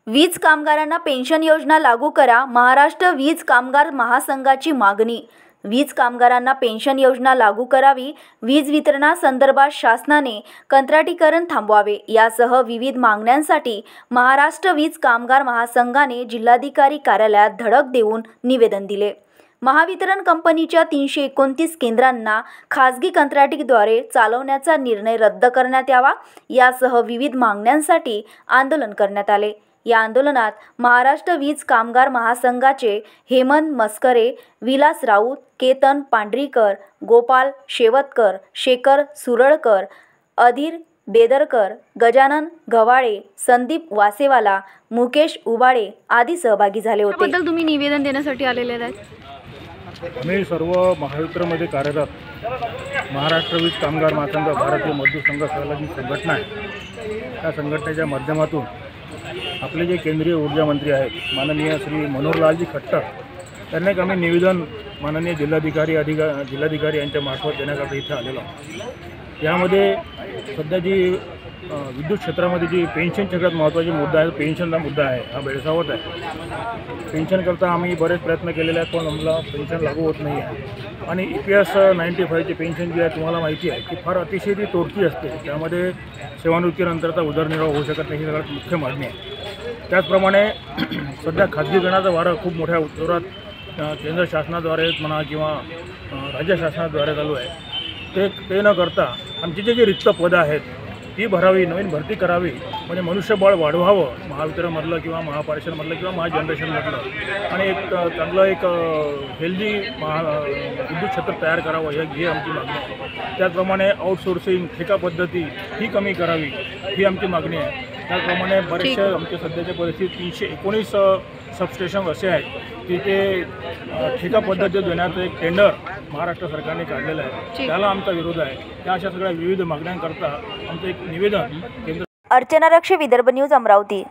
वीज कामगारांना पेन्शन योजना लागू करा. महाराष्ट्र वीज कामगार महासंघाची मागणी. वीज कामगारांना पेन्शन योजना लागू करावी. वीज वितरणासंदर्भात शासनाने कंत्राटीकरण थांबवावे यासह विविध मागण्यांसाठी महाराष्ट्र वीज कामगार महासंघाने जिल्हाधिकारी कार्यालयात धडक देऊन निवेदन दिले. महावितरण कंपनीच्या 329 केंद्रांना खासगी कंत्राटीद्वारे चालवण्याचा निर्णय रद्द करण्यात यावा यासह विविध मागण्यांसाठी आंदोलन करण्यात आले. या आंदोलनात महाराष्ट्र वीज कामगार महासंघाचे हेमंत मस्करे, विलास राऊत, केतन पांढरीकर, गोपाल शेवतकर, शेखर सुरळकर, अधीर बेदरकर, गजानन गव्हाळे, संदीप वासेवाला, मुकेश उबाळे आदी सहभागी झाले होते. त्याबद्दल तुम्ही निवेदन देण्यासाठी आलेले आहेत. आम्ही सर्व महावितरणमध्ये कार्यरत महाराष्ट्र वीज कामगार महासंघ भारतीय मजदूर संघ सहयोगी संघटना आहे. त्या संघटनेच्या माध्यमातून आपले जे केंद्रीय ऊर्जा मंत्री आहेत माननीय श्री मनोहरलालजी खट्टर त्यांना एक आम्ही निवेदन माननीय जिल्हाधिकारी यांच्या मार्फत देण्याकरता इथे आलेलो आहोत. यामध्ये सध्या जी विद्युत क्षेत्रामध्ये जी पेन्शन सगळ्यात महत्त्वाचा मुद्दा आहे, पेन्शनचा मुद्दा आहे, हा भेडसावत आहे. पेन्शनकरता आम्ही बरेच प्रयत्न केलेले आहेत पण आम्हाला पेन्शन लागू होत नाही आहे. आणि EPS 95ची पेन्शन जी आहे तुम्हाला माहिती आहे की फार अतिशय ती तोडकी असते. त्यामध्ये सेवानिवृत्तीनंतरचा उदरनिर्वाह होऊ शकत नाही ही सगळ्यात मुख्य मागणी आहे. त्याचप्रमाणे सध्या खाजगीकरणाचा वारा खूप मोठ्या जोरात केंद्र शासनाद्वारे म्हणा किंवा राज्य शासनाद्वारे चालू आहे. ते न करता आमची जे रिक्त पदं आहेत ती भरावी, नवीन भरती करावी, म्हणजे मनुष्यबळ वाढवावं महावितरणमधलं किंवा महापारेषणमधलं किंवा महाजनरेशनमधलं, आणि एक चांगलं एक हेल्दी विद्युत क्षेत्र तयार करावं ही आमची मागणी आहे. त्याचप्रमाणे आउटसोर्सिंग ठेका पद्धती ही कमी करावी ही आमची मागणी आहे. त्याचप्रमाणे बरेचसे आमच्या सध्याच्या परिस्थितीत 319 सबस्टेशन असे आहेत की ते ठेका पद्धती देण्याचं एक टेंडर महाराष्ट्र सरकारने काढलेलं आहे. त्याला आमचा विरोध आहे. त्या अशा सगळ्या विविध मागण्यांकरता आमचं एक निवेदन केंद्र. अर्चना रक्षे, विदर्भ न्यूज, अमरावती.